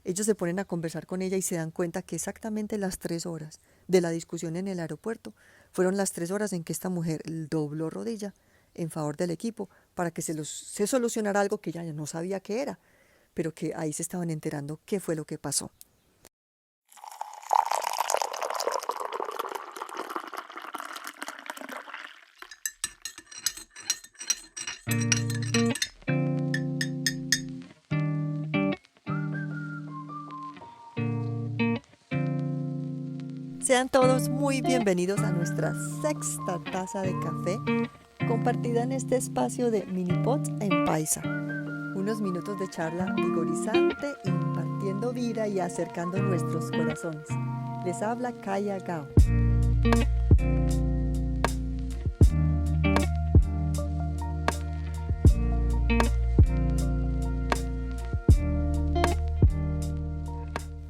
Ellos se ponen a conversar con ella y se dan cuenta que exactamente las 3 horas de la discusión en el aeropuerto fueron las 3 horas en que esta mujer dobló rodilla en favor del equipo para que se solucionara algo que ella ya no sabía qué era, pero que ahí se estaban enterando qué fue lo que pasó. Sean todos muy bienvenidos a nuestra sexta taza de café, compartida en este espacio de Minipods en Paisa. Unos minutos de charla vigorizante, impartiendo vida y acercando nuestros corazones. Les habla Kaya Gao.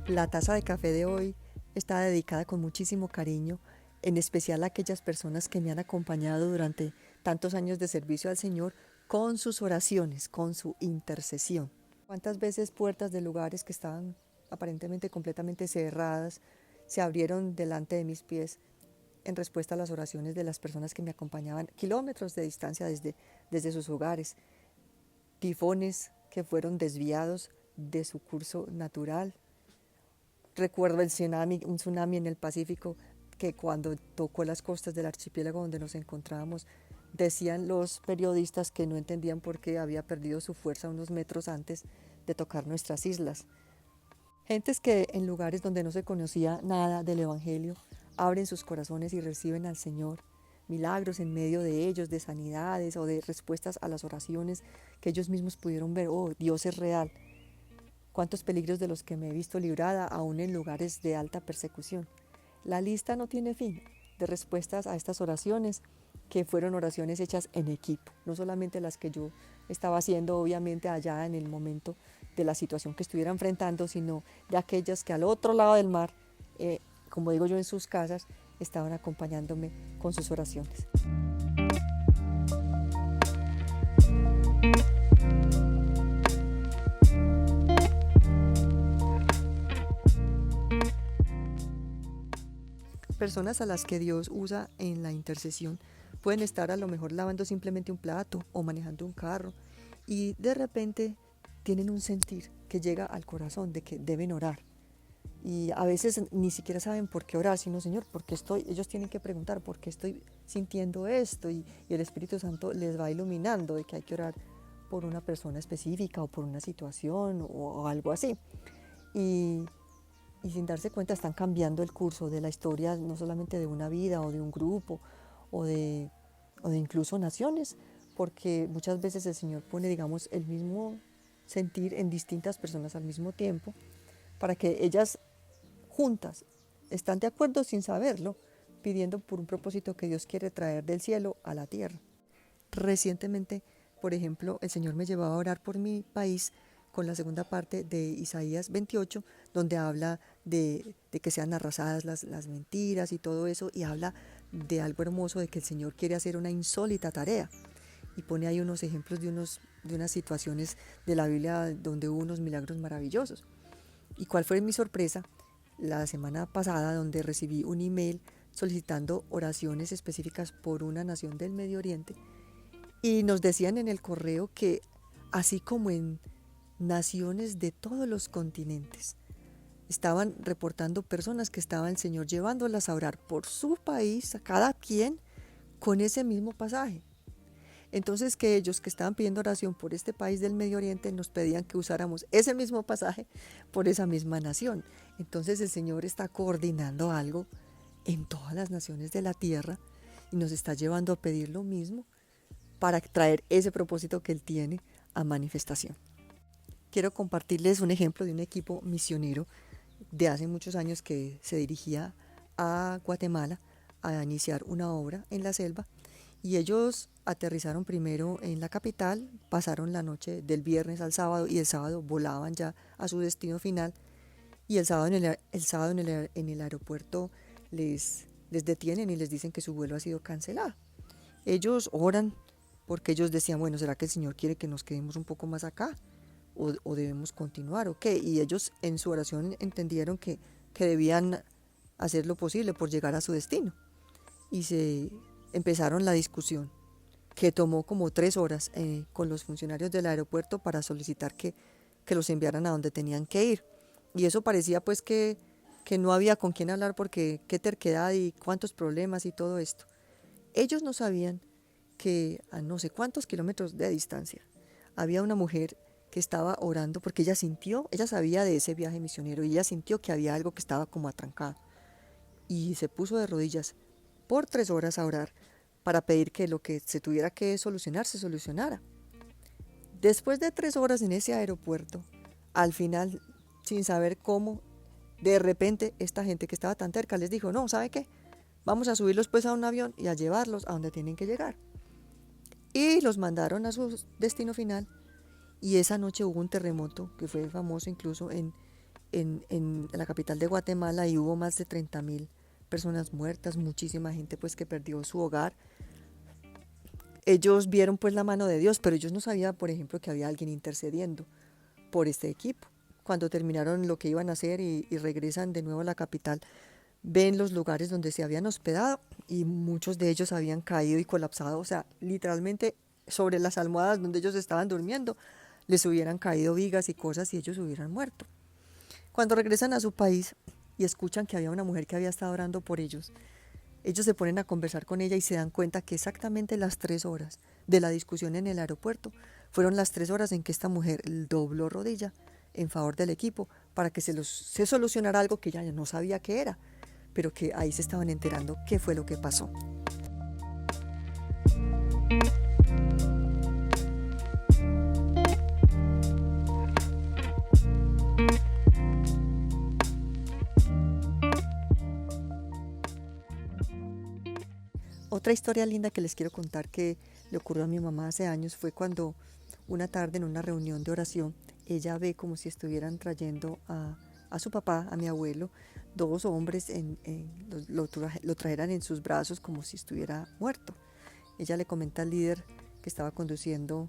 La taza de café de hoy está dedicada con muchísimo cariño, en especial a aquellas personas que me han acompañado durante tantos años de servicio al Señor con sus oraciones, con su intercesión. ¿Cuántas veces puertas de lugares que estaban aparentemente completamente cerradas se abrieron delante de mis pies en respuesta a las oraciones de las personas que me acompañaban kilómetros de distancia desde sus hogares? Tifones que fueron desviados de su curso natural. Recuerdo un tsunami en el Pacífico que cuando tocó las costas del archipiélago donde nos encontrábamos, decían los periodistas que no entendían por qué había perdido su fuerza unos metros antes de tocar nuestras islas. Gentes que en lugares donde no se conocía nada del Evangelio, abren sus corazones y reciben al Señor. Milagros en medio de ellos, de sanidades o de respuestas a las oraciones que ellos mismos pudieron ver. Oh, Dios es real. Cuántos peligros de los que me he visto librada, aún en lugares de alta persecución. La lista no tiene fin de respuestas a estas oraciones, que fueron oraciones hechas en equipo, no solamente las que yo estaba haciendo obviamente allá en el momento de la situación que estuviera enfrentando, sino de aquellas que al otro lado del mar, como digo yo, en sus casas, estaban acompañándome con sus oraciones. Personas a las que Dios usa en la intercesión pueden estar a lo mejor lavando simplemente un plato o manejando un carro y de repente tienen un sentir que llega al corazón de que deben orar. Y a veces ni siquiera saben por qué orar, sino Señor, ellos tienen que preguntar por qué estoy sintiendo esto y el Espíritu Santo les va iluminando de que hay que orar por una persona específica o por una situación o algo así. Y sin darse cuenta están cambiando el curso de la historia, no solamente de una vida o de un grupo o de incluso naciones, porque muchas veces el Señor pone, digamos, el mismo sentir en distintas personas al mismo tiempo, para que ellas juntas están de acuerdo sin saberlo, pidiendo por un propósito que Dios quiere traer del cielo a la tierra. Recientemente, por ejemplo, el Señor me llevaba a orar por mi país con la segunda parte de Isaías 28, donde habla de que sean arrasadas las mentiras y todo eso, y habla de algo hermoso, de que el Señor quiere hacer una insólita tarea. Y pone ahí unos ejemplos de unas situaciones de la Biblia donde hubo unos milagros maravillosos. ¿Y cuál fue mi sorpresa? La semana pasada, donde recibí un email solicitando oraciones específicas por una nación del Medio Oriente, y nos decían en el correo que así como en naciones de todos los continentes, estaban reportando personas que estaba el Señor llevándolas a orar por su país, a cada quien, con ese mismo pasaje. Entonces que ellos que estaban pidiendo oración por este país del Medio Oriente nos pedían que usáramos ese mismo pasaje por esa misma nación. Entonces el Señor está coordinando algo en todas las naciones de la tierra y nos está llevando a pedir lo mismo para traer ese propósito que Él tiene a manifestación. Quiero compartirles un ejemplo de un equipo misionero de hace muchos años que se dirigía a Guatemala a iniciar una obra en la selva, y ellos aterrizaron primero en la capital, pasaron la noche del viernes al sábado y el sábado volaban ya a su destino final, y el sábado en el aeropuerto les detienen y les dicen que su vuelo ha sido cancelado. Ellos oran porque ellos decían, bueno, ¿será que el Señor quiere que nos quedemos un poco más acá? o debemos continuar o qué. Y ellos en su oración entendieron que debían hacer lo posible por llegar a su destino. Y se empezaron la discusión, que tomó como 3 horas con los funcionarios del aeropuerto para solicitar que los enviaran a donde tenían que ir. Y eso parecía pues que no había con quién hablar porque qué terquedad y cuántos problemas y todo esto. Ellos no sabían que a no sé cuántos kilómetros de distancia había una mujer que estaba orando porque ella sabía de ese viaje misionero y ella sintió que había algo que estaba como atrancado. Y se puso de rodillas por 3 horas a orar para pedir que lo que se tuviera que solucionar se solucionara. Después de 3 horas en ese aeropuerto, al final, sin saber cómo, de repente esta gente que estaba tan cerca les dijo, no, ¿sabe qué? Vamos a subirlos pues a un avión y a llevarlos a donde tienen que llegar. Y los mandaron a su destino final y esa noche hubo un terremoto que fue famoso incluso en la capital de Guatemala y hubo más de 30.000 personas muertas, muchísima gente pues que perdió su hogar. Ellos vieron pues la mano de Dios, pero ellos no sabían, por ejemplo, que había alguien intercediendo por este equipo. Cuando terminaron lo que iban a hacer y regresan de nuevo a la capital, ven los lugares donde se habían hospedado y muchos de ellos habían caído y colapsado, o sea, literalmente sobre las almohadas donde ellos estaban durmiendo, les hubieran caído vigas y cosas y ellos hubieran muerto. Cuando regresan a su país y escuchan que había una mujer que había estado orando por ellos se ponen a conversar con ella y se dan cuenta que exactamente las 3 horas de la discusión en el aeropuerto fueron las 3 horas en que esta mujer dobló rodilla en favor del equipo para que se solucionara algo que ella no sabía qué era, pero que ahí se estaban enterando qué fue lo que pasó. Otra historia linda que les quiero contar que le ocurrió a mi mamá hace años fue cuando una tarde en una reunión de oración ella ve como si estuvieran trayendo a su papá, a mi abuelo, dos hombres lo trajeran en sus brazos como si estuviera muerto. Ella le comenta al líder que estaba conduciendo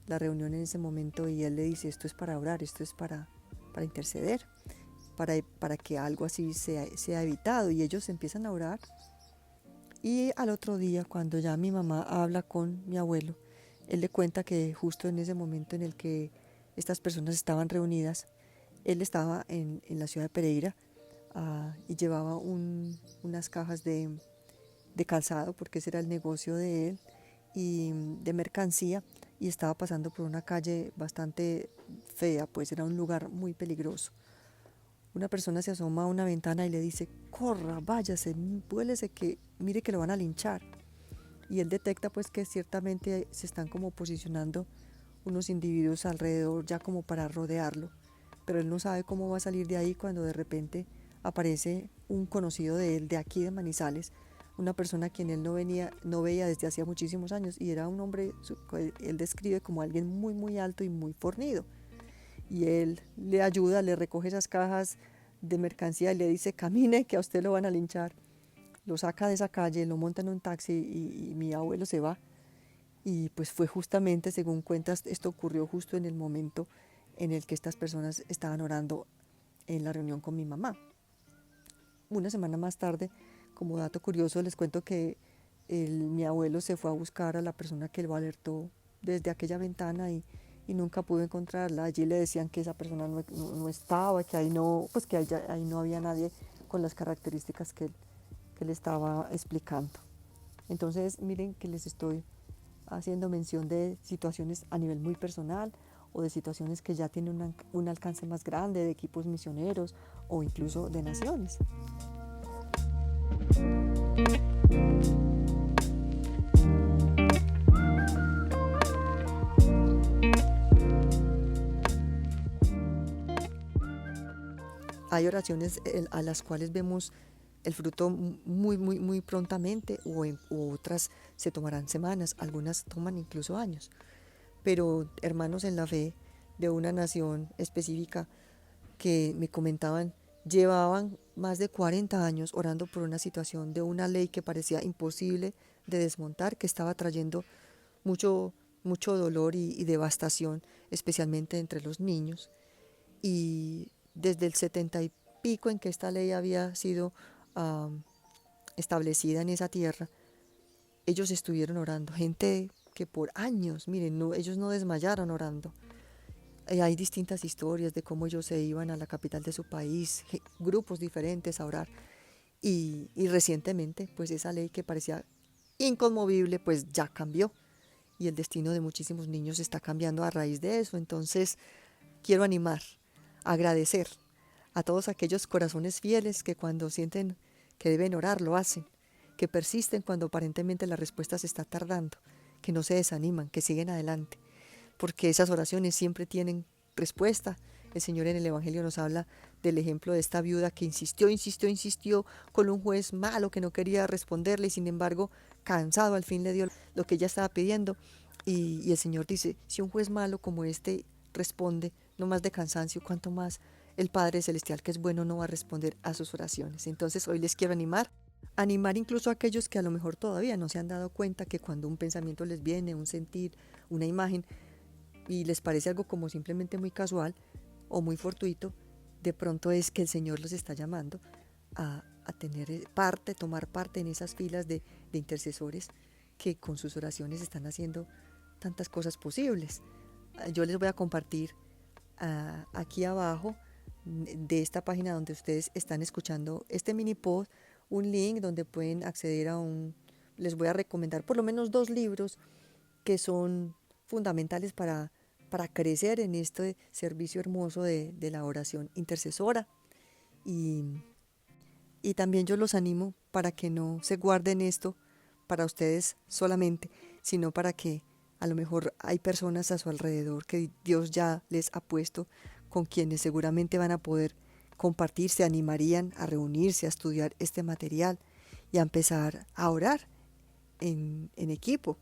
la reunión en ese momento y él le dice, esto es para orar, esto es para interceder, para que algo así sea evitado. Y ellos empiezan a orar. Y al otro día, cuando ya mi mamá habla con mi abuelo, él le cuenta que justo en ese momento en el que estas personas estaban reunidas, él estaba en la ciudad de Pereira y llevaba unas cajas de calzado, porque ese era el negocio de él, y de mercancía, y estaba pasando por una calle bastante fea, pues era un lugar muy peligroso. Una persona se asoma a una ventana y le dice, corra, váyase, vuélese que mire que lo van a linchar. Y él detecta pues que ciertamente se están como posicionando unos individuos alrededor ya como para rodearlo, pero él no sabe cómo va a salir de ahí cuando de repente aparece un conocido de él de aquí de Manizales, una persona a quien él no veía desde hacía muchísimos años y era un hombre, él describe como alguien muy muy alto y muy fornido. Y él le ayuda, le recoge esas cajas de mercancía y le dice, camine que a usted lo van a linchar. Lo saca de esa calle, lo monta en un taxi y mi abuelo se va. Y pues fue justamente, según cuentas, esto ocurrió justo en el momento en el que estas personas estaban orando en la reunión con mi mamá. Una semana más tarde, como dato curioso, les cuento que mi abuelo se fue a buscar a la persona que lo alertó desde aquella ventana y nunca pudo encontrarla. Allí le decían que esa persona no estaba, que ahí no, pues que ahí no había nadie con las características que le estaba explicando. Entonces, miren que les estoy haciendo mención de situaciones a nivel muy personal o de situaciones que ya tienen un alcance más grande, de equipos misioneros o incluso de naciones. Hay oraciones a las cuales vemos el fruto muy, muy, muy prontamente o otras se tomarán semanas, algunas toman incluso años. Pero hermanos en la fe de una nación específica que me comentaban, llevaban más de 40 años orando por una situación de una ley que parecía imposible de desmontar, que estaba trayendo mucho mucho dolor y devastación, especialmente entre los niños. Y desde el 70 y pico en que esta ley había sido establecida en esa tierra, ellos estuvieron orando, gente que por años, miren, no, ellos no desmayaron orando. Hay distintas historias de cómo ellos se iban a la capital de su país, grupos diferentes a orar. Y recientemente, pues esa ley que parecía inconmovible, pues ya cambió. Y el destino de muchísimos niños está cambiando a raíz de eso. Entonces, quiero animar, agradecer a todos aquellos corazones fieles que cuando sienten que deben orar, lo hacen, que persisten cuando aparentemente la respuesta se está tardando, que no se desaniman, que siguen adelante, porque esas oraciones siempre tienen respuesta. El Señor en el Evangelio nos habla del ejemplo de esta viuda que insistió con un juez malo que no quería responderle y sin embargo, cansado, al fin le dio lo que ella estaba pidiendo. Y el Señor dice, si un juez malo como este responde, no más de cansancio, cuánto más el Padre Celestial, que es bueno, no va a responder a sus oraciones. Entonces hoy les quiero animar incluso a aquellos que a lo mejor todavía no se han dado cuenta que cuando un pensamiento les viene, un sentir, una imagen, y les parece algo como simplemente muy casual o muy fortuito, de pronto es que el Señor los está llamando a tener parte, tomar parte en esas filas de intercesores que con sus oraciones están haciendo tantas cosas posibles. Yo les voy a compartir aquí abajo de esta página donde ustedes están escuchando este mini pod, un link donde pueden acceder les voy a recomendar por lo menos 2 libros que son fundamentales para crecer en este servicio hermoso de la oración intercesora. Y, y también yo los animo para que no se guarden esto para ustedes solamente, sino para que a lo mejor hay personas a su alrededor que Dios ya les ha puesto, con quienes seguramente van a poder compartir, se animarían a reunirse, a estudiar este material y a empezar a orar en equipo.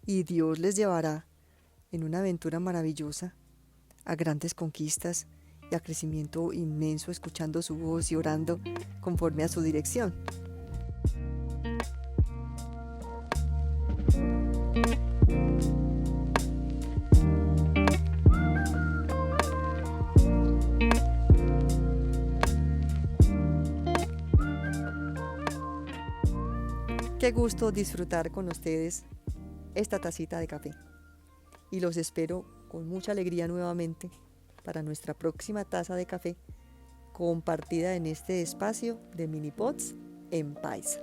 Y Dios les llevará en una aventura maravillosa a grandes conquistas y a crecimiento inmenso, escuchando su voz y orando conforme a su dirección. Qué gusto disfrutar con ustedes esta tacita de café. Y los espero con mucha alegría nuevamente para nuestra próxima taza de café compartida en este espacio de Mini Pods en Paisa.